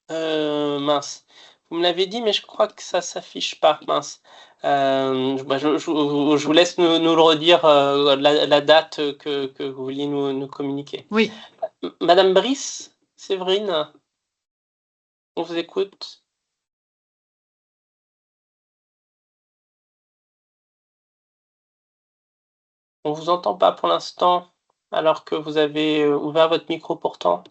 Mince. Vous me l'avez dit, mais je crois que ça s'affiche pas. Mince. Je vous laisse nous le redire, la date que vous vouliez nous communiquer. Oui. Madame Brice, Séverine, on vous écoute. On vous entend pas pour l'instant, alors que vous avez ouvert votre micro pourtant.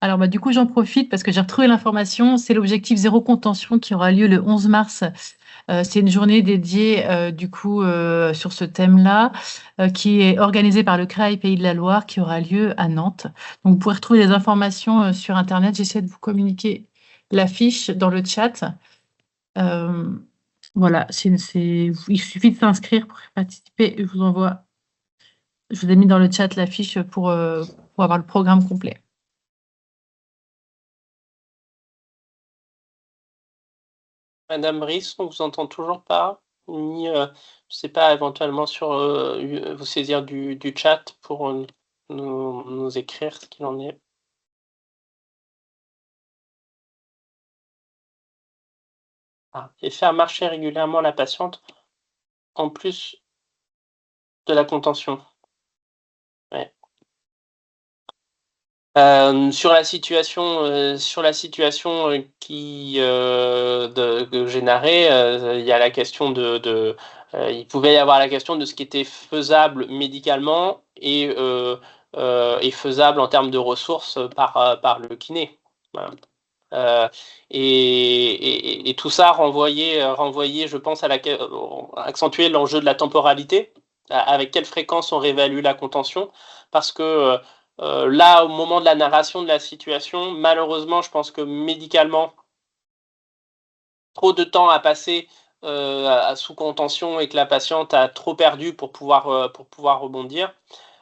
Alors, bah, du coup, j'en profite parce que j'ai retrouvé l'information. C'est l'objectif zéro contention qui aura lieu le 11 mars. C'est une journée dédiée, du coup, sur ce thème-là, qui est organisée par le CREAI Pays de la Loire, qui aura lieu à Nantes. Donc, vous pouvez retrouver les informations sur Internet. J'essaie de vous communiquer l'affiche dans le chat. Voilà, il suffit de s'inscrire pour participer. Je vous ai mis dans le chat l'affiche pour avoir le programme complet. Madame Brice, on vous entend toujours pas, ni, je sais pas, éventuellement vous saisir du chat pour nous écrire ce qu'il en est. Et faire marcher régulièrement la patiente en plus de la contention. Ouais. Sur la situation que j'ai narrée, il y a la question il pouvait y avoir la question de ce qui était faisable médicalement et faisable en termes de ressources par le kiné. Voilà. Et tout ça renvoyait, je pense, accentuer l'enjeu de la temporalité, avec quelle fréquence on réévalue la contention, parce que là, au moment de la narration de la situation, malheureusement, je pense que médicalement, trop de temps a passé sous contention et que la patiente a trop perdu pour pouvoir rebondir.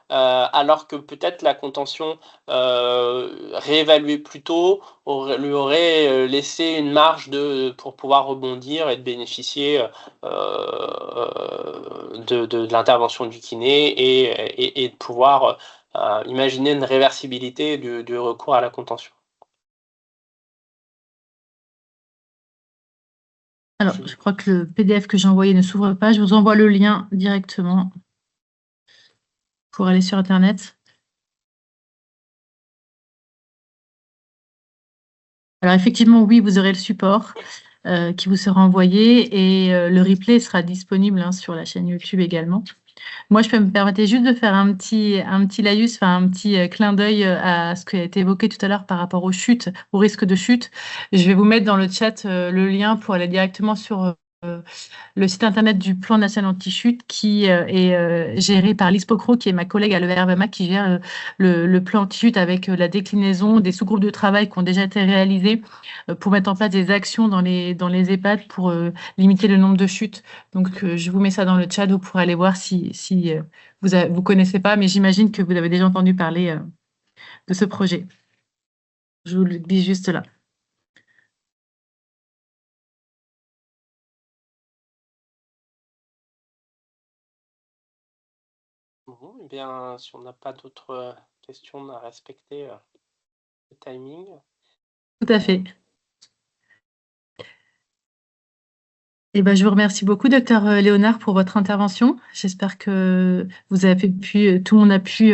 Alors que peut-être la contention réévaluée plus tôt lui aurait laissé une marge pour pouvoir rebondir et de bénéficier de l'intervention du kiné et de pouvoir imaginer une réversibilité du recours à la contention. Alors, je crois que le PDF que j'ai envoyé ne s'ouvre pas. Je vous envoie le lien directement pour aller sur Internet. Alors effectivement, oui, vous aurez le support qui vous sera envoyé et le replay sera disponible sur la chaîne YouTube également. Moi, je peux me permettre juste de faire un petit laïus, enfin un petit clin d'œil à ce qui a été évoqué tout à l'heure par rapport aux chutes, au risque de chute. Je vais vous mettre dans le chat le lien pour aller directement sur le site internet du plan national anti-chute qui est géré par Lise Pocro, qui est ma collègue à l'ERVMA, qui gère le plan anti-chute avec la déclinaison des sous-groupes de travail qui ont déjà été réalisés pour mettre en place des actions dans les EHPAD pour limiter le nombre de chutes. Donc, je vous mets ça dans le chat, vous pourrez aller voir si vous connaissez pas, mais j'imagine que vous avez déjà entendu parler de ce projet. Je vous le dis juste là. Bon, eh bien, si on n'a pas d'autres questions, on a respecté le timing. Tout à fait. Eh ben, je vous remercie beaucoup, docteur Léonard, pour votre intervention. J'espère que vous avez tout le monde a pu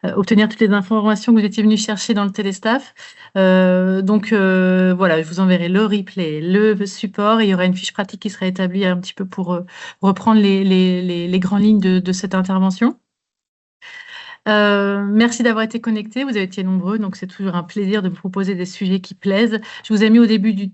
obtenir toutes les informations que vous étiez venu chercher dans le téléstaff. Donc, voilà, je vous enverrai le replay, le support, et il y aura une fiche pratique qui sera établie un petit peu pour reprendre les grandes lignes de cette intervention. Merci d'avoir été connectés, vous avez été nombreux, donc c'est toujours un plaisir de vous proposer des sujets qui plaisent. Je vous ai mis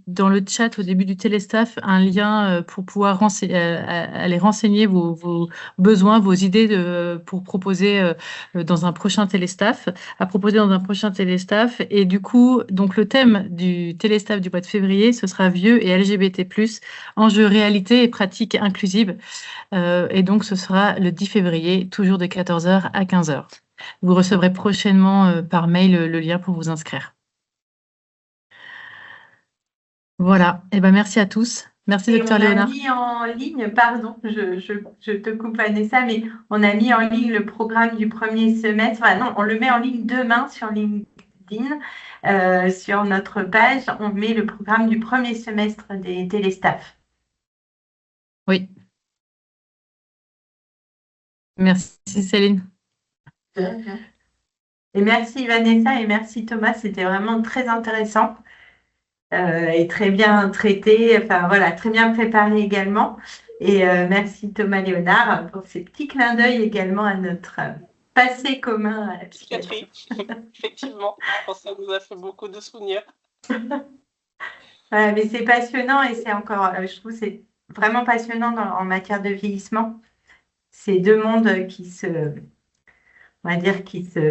dans le chat, au début du téléstaff, un lien pour pouvoir aller renseigner vos besoins, vos idées pour proposer dans un prochain téléstaff, à proposer dans un prochain téléstaff. Et du coup, donc le thème du téléstaff du mois de février, ce sera vieux et LGBT+, enjeux, réalité et pratiques inclusives. Et donc, ce sera le 10 février, toujours de 14h à 15h. Vous recevrez prochainement par mail le lien pour vous inscrire. Voilà. Eh ben, merci à tous. Merci, docteur Léonard. On a mis en ligne, pardon, je te coupe, Vanessa, mais on a mis en ligne le programme du premier semestre. Enfin, non, on le met en ligne demain sur LinkedIn. Sur notre page, on met le programme du premier semestre des téléstaffs. Oui. Merci, Céline. Et merci, Vanessa, et merci, Thomas. C'était vraiment très intéressant et très bien traité. Enfin, voilà, très bien préparé également. Et merci, Thomas Léonard, pour ces petits clins d'œil également à notre passé commun à la psychiatrie. Effectivement, je pense que ça nous a fait beaucoup de souvenirs. Mais c'est passionnant et c'est encore, je trouve, c'est vraiment passionnant en matière de vieillissement. C'est deux mondes qui se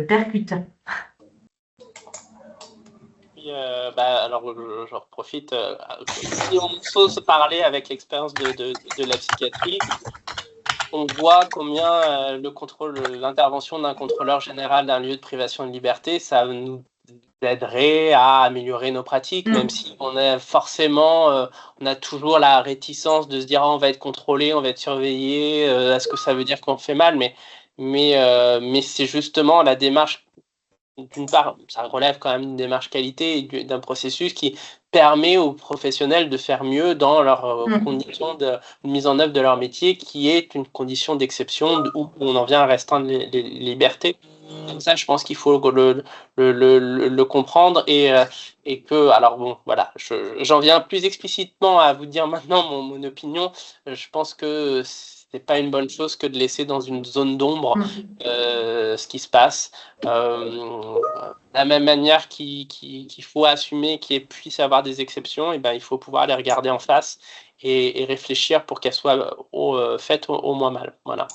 percutent. Et, alors, j'en profite. Si on ose parler avec l'expérience de la psychiatrie, on voit combien l'intervention d'un contrôleur général d'un lieu de privation de liberté, ça nous aiderait à améliorer nos pratiques, même si on est forcément, on a toujours la réticence de se dire on va être contrôlé, on va être surveillé, est-ce que ça veut dire qu'on fait mal, mais c'est justement la démarche, d'une part, ça relève quand même d'une démarche qualité et d'un processus qui permet aux professionnels de faire mieux dans leurs conditions de mise en œuvre de leur métier, qui est une condition d'exception où on en vient à restreindre les libertés. Donc ça, je pense qu'il faut le comprendre et que, alors bon, voilà, j'en viens plus explicitement à vous dire maintenant mon opinion. Je pense que c'est pas une bonne chose que de laisser dans une zone d'ombre ce qui se passe. De la même manière qu'il faut assumer qu'il puisse y avoir des exceptions, et ben, il faut pouvoir les regarder en face et réfléchir pour qu'elles soient faites au moins mal. Voilà.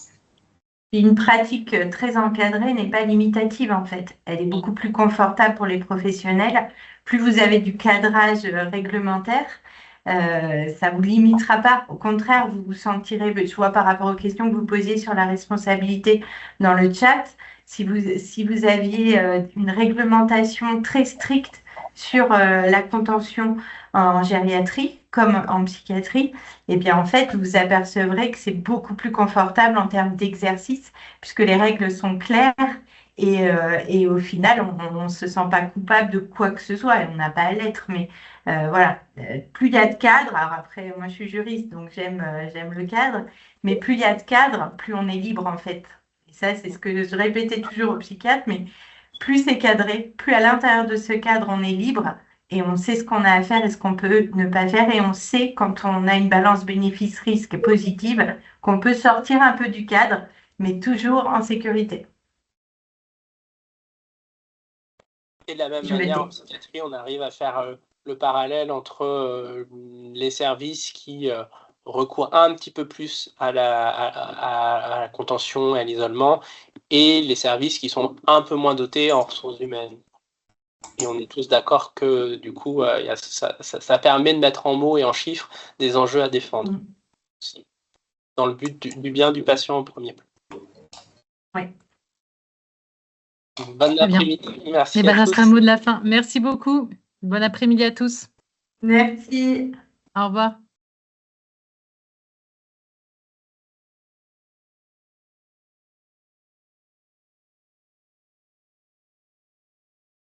Une pratique très encadrée n'est pas limitative en fait. Elle est beaucoup plus confortable pour les professionnels. Plus vous avez du cadrage réglementaire, ça ne vous limitera pas. Au contraire, vous vous sentirez, je vois par rapport aux questions que vous posiez sur la responsabilité dans le chat, si vous aviez une réglementation très stricte sur la contention en gériatrie comme en psychiatrie, eh bien en fait, vous apercevrez que c'est beaucoup plus confortable en termes d'exercice puisque les règles sont claires Et au final, on ne se sent pas coupable de quoi que ce soit, et on n'a pas à l'être, mais voilà, plus il y a de cadres, alors après, moi je suis juriste, donc j'aime le cadre, mais plus il y a de cadres, plus on est libre en fait. Et ça, c'est ce que je répétais toujours aux psychiatres, mais plus c'est cadré, plus à l'intérieur de ce cadre, on est libre, et on sait ce qu'on a à faire et ce qu'on peut ne pas faire, et on sait quand on a une balance bénéfice-risque positive, qu'on peut sortir un peu du cadre, mais toujours en sécurité. Et de la même Je me manière, en tais. psychiatrie, on arrive à faire le parallèle entre les services qui recourent un petit peu plus à la contention et à l'isolement, et les services qui sont un peu moins dotés en ressources humaines. Et on est tous d'accord que du coup, ça permet de mettre en mots et en chiffres des enjeux à défendre, aussi, dans le but du bien du patient en premier plan. Oui. Bon après-midi, merci Eh ben, à ça tous. sera le mot de la fin. Merci beaucoup. Bon après-midi à tous. Merci. Au revoir.